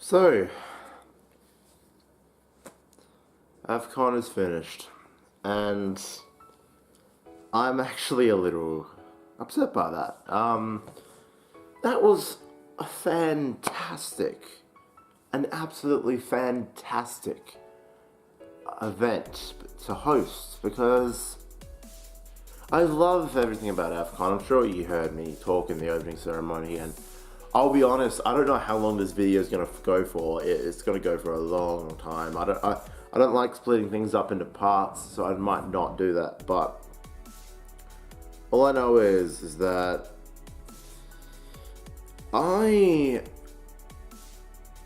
So, AVCon is finished, and I'm actually a little upset by that. That was a an absolutely fantastic event to host because I love everything about AVCon. I'm sure you heard me talk in the opening ceremony, and I'll be honest, I don't know how long this video is going to go for. It's going to go for a long time. I don't like splitting things up into parts, so I might not do that. But all I know is that I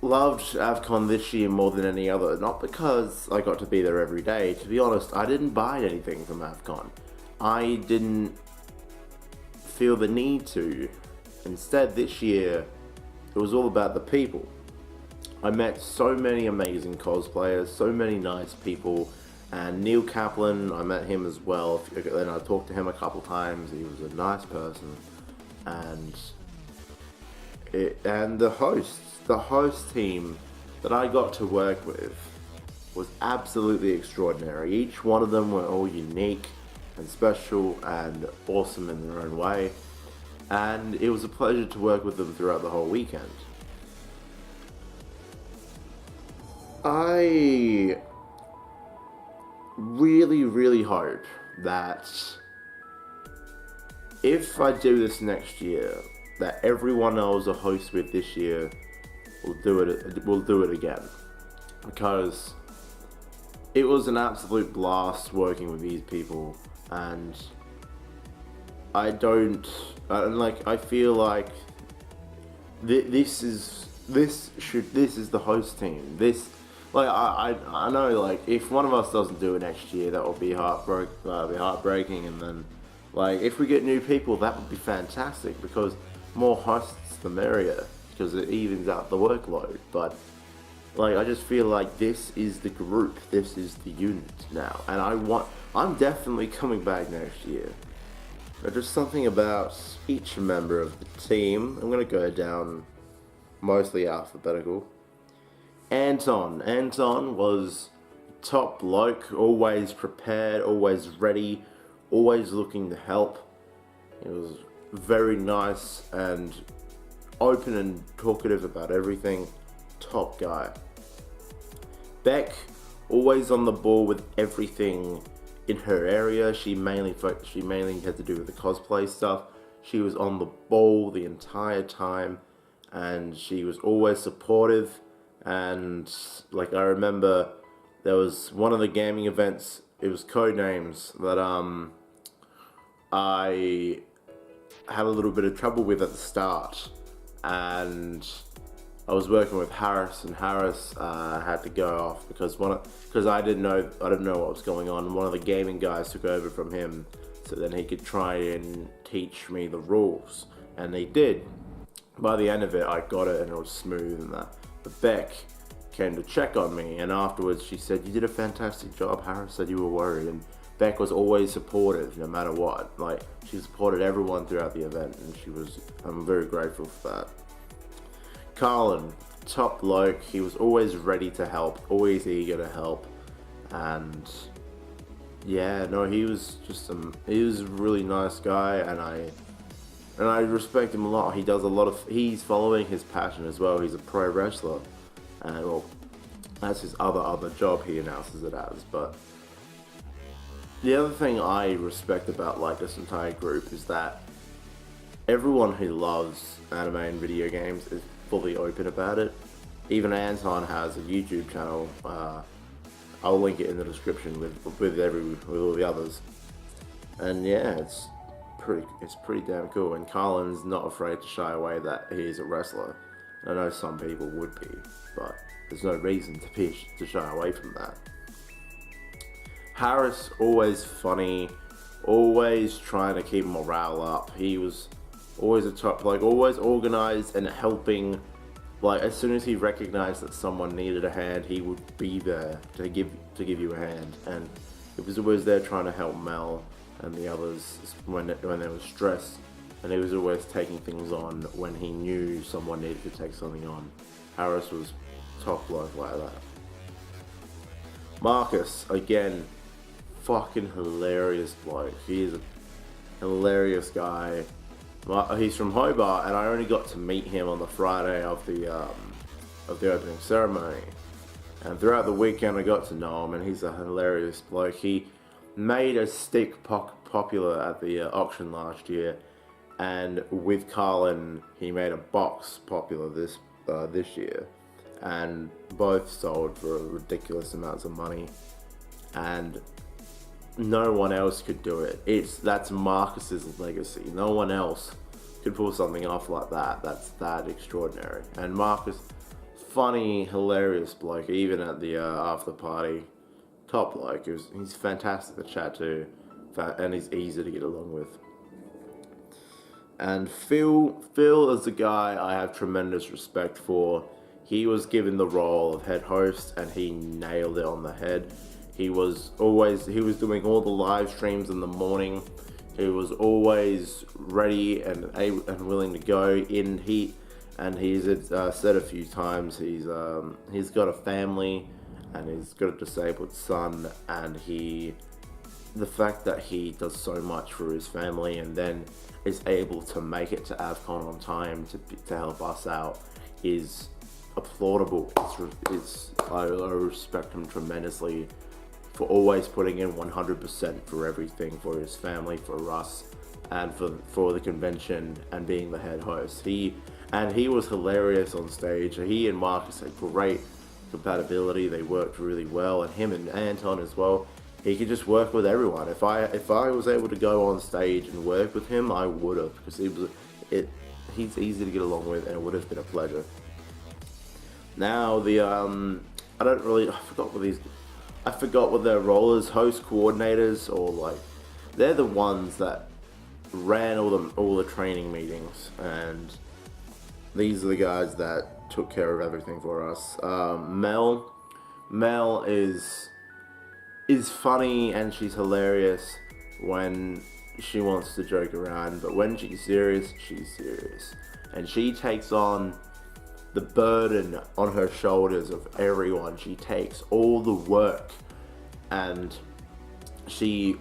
loved AVCon this year more than any other. Not because I got to be there every day. To be honest, I didn't buy anything from AVCon. I didn't feel the need to. Instead, this year, it was all about the people. I met so many amazing cosplayers, so many nice people, and Neil Kaplan, I met him as well, and I talked to him a couple times. He was a nice person, and the host team that I got to work with was absolutely extraordinary. Each one of them were all unique and special and awesome in their own way. And it was a pleasure to work with them throughout the whole weekend. I really hope that if I do this next year, that everyone I was a host with this year will do it again. Because it was an absolute blast working with these people, and I feel like this is the host team. I know, like, if one of us doesn't do it next year, that will be heartbreaking. And then, like, if we get new people, that would be fantastic, because more hosts the merrier, because it evens out the workload. But like, I just feel like this is the group, this is the unit now, and I'm definitely coming back next year. But just something about each member of the team. I'm gonna go down mostly alphabetical. Anton was top bloke, always prepared, always ready, always looking to help. He was very nice and open and talkative about everything. Top guy. Beck, always on the ball with everything in her area. She mainly had to do with the cosplay stuff. She was on the ball the entire time, and she was always supportive. And like, I remember there was one of the gaming events, it was Codenames, that I had a little bit of trouble with at the start, and I was working with Harris, and Harris had to go off because I didn't know what was going on. One of the gaming guys took over from him, so then he could try and teach me the rules, and he did. By the end of it, I got it, and it was smooth and that. But Beck came to check on me, and afterwards she said, "You did a fantastic job. Harris said you were worried," and Beck was always supportive, no matter what. Like, she supported everyone throughout the event, and I'm very grateful for that. Carlin, top bloke. He was always ready to help, always eager to help, and yeah, no, he was a really nice guy, and I respect him a lot. He's following his passion as well. He's a pro wrestler, and well, that's his other job he announces it as. But the other thing I respect about, like, this entire group is that everyone who loves anime and video games is fully open about it. Even Anton has a YouTube channel. I'll link it in the description with all the others. And yeah, it's pretty damn cool. And Carlin's not afraid to shy away that he is a wrestler. I know some people would be, but there's no reason to shy away from that. Harris, always funny, always trying to keep morale up. He was always a top, like, always organized and helping. Like, as soon as he recognized that someone needed a hand, he would be there to give you a hand. And he was always there trying to help Mel and the others when they were stressed. And he was always taking things on when he knew someone needed to take something on. Harris was top bloke like that. Marcus, again, fucking hilarious bloke. He is a hilarious guy. He's from Hobart, and I only got to meet him on the Friday of the opening ceremony. And throughout the weekend, I got to know him, and he's a hilarious bloke. He made a stick popular at the auction last year, and with Carlin, he made a box popular this year, and both sold for ridiculous amounts of money, and no one else could do it. That's Marcus's legacy. No one else could pull something off like that. That's that extraordinary. And Marcus, funny, hilarious bloke, even at the after party, top bloke. He's fantastic to chat to, and he's easy to get along with. And Phil is a guy I have tremendous respect for. He was given the role of head host, and he nailed it on the head. He was doing all the live streams in the morning. He was always ready and willing to go in heat. And he's said a few times he's got a family, and he's got a disabled son, and the fact that he does so much for his family and then is able to make it to AVCon on time to help us out is applaudable. I respect him tremendously for always putting in 100% for everything, for his family, for us, and for the convention, and being the head host. He was hilarious on stage. He and Marcus had great compatibility. They worked really well, and him and Anton as well. He could just work with everyone. If I was able to go on stage and work with him, I would have, because he's easy to get along with, and it would have been a pleasure. Now I forgot what their role is, host coordinators, or they're the ones that ran all the training meetings, and these are the guys that took care of everything for us. Mel is funny, and she's hilarious when she wants to joke around, but when she's serious, and she takes on the burden on her shoulders of everyone. She takes all the work, and she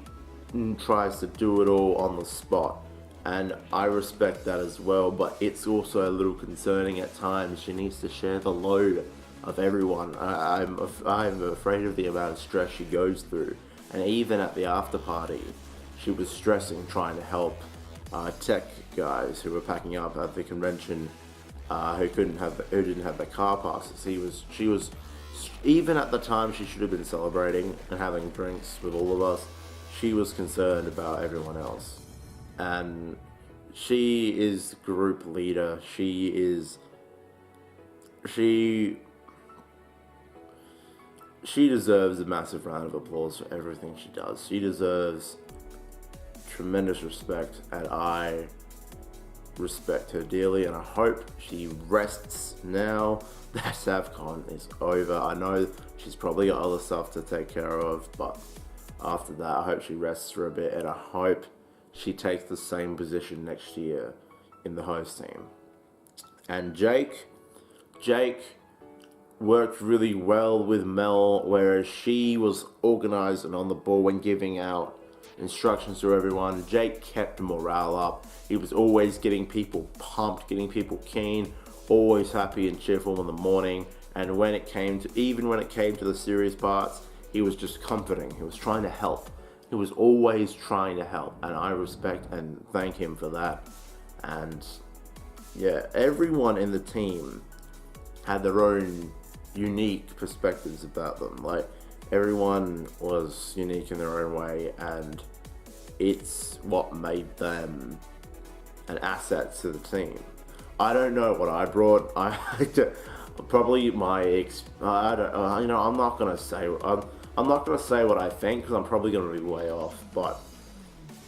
tries to do it all on the spot, and I respect that as well, but it's also a little concerning at times. She needs to share the load of everyone. I'm afraid of the amount of stress she goes through, and even at the after party, she was stressing trying to help tech guys who were packing up at the convention, who didn't have their car passes. She was even at the time she should have been celebrating and having drinks with all of us. She was concerned about everyone else, and she is group leader. She deserves a massive round of applause for everything she does. She deserves tremendous respect, and I respect her dearly, and I hope she rests now that AVCon is over. I know she's probably got other stuff to take care of, but after that, I hope she rests for a bit, and I hope she takes the same position next year in the host team. And Jake worked really well with Mel, whereas she was organized and on the ball when giving out instructions to everyone. Jake kept morale up. He was always getting people pumped, getting people keen, always happy and cheerful in the morning. And when it came to the serious parts, he was just comforting. He was trying to help. He was always trying to help, and I respect and thank him for that. And yeah, everyone in the team had their own unique perspectives about them. Everyone was unique in their own way, and it's what made them an asset to the team. I don't know what I brought. Probably my I'm not gonna say what I think, because I'm probably gonna be way off. But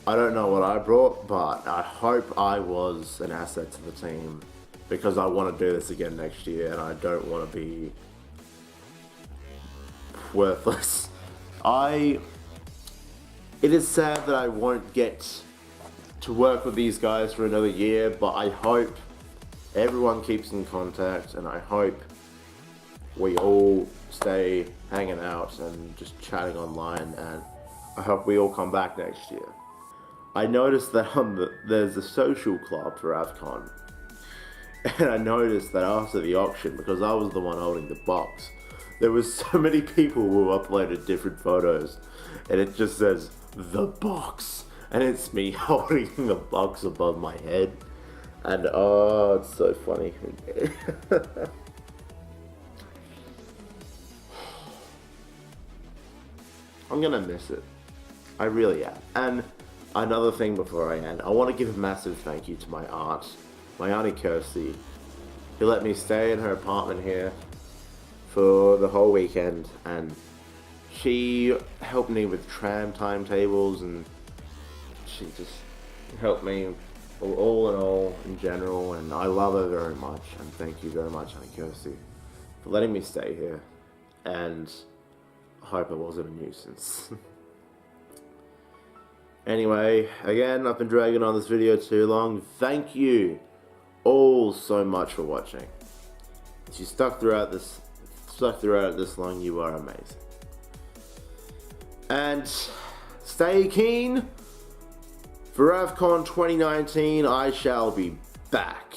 I don't know what I brought, but I hope I was an asset to the team, because I want to do this again next year, and I don't want to be worthless. It is sad that I won't get to work with these guys for another year, but I hope everyone keeps in contact, and I hope we all stay hanging out and just chatting online, and I hope we all come back next year. I noticed that there's a social club for AVCon, and I noticed that after the auction, because I was the one holding the box, there was so many people who uploaded different photos, and it just says, the box, and it's me holding the box above my head, and oh, it's so funny. I'm gonna miss it. I really am. And another thing before I end, I want to give a massive thank you to my aunt, my auntie Kirsty, who let me stay in her apartment here for the whole weekend, and she helped me with tram timetables, and she just helped me all in all in general, and I love her very much, and thank you very much, Auntie Kirsty, for letting me stay here, and I hope it wasn't a nuisance. Anyway, again, I've been dragging on this video too long. Thank you all so much for watching. If you stuck throughout it this long, you are amazing. And stay keen. For AVCon 2019, I shall be back.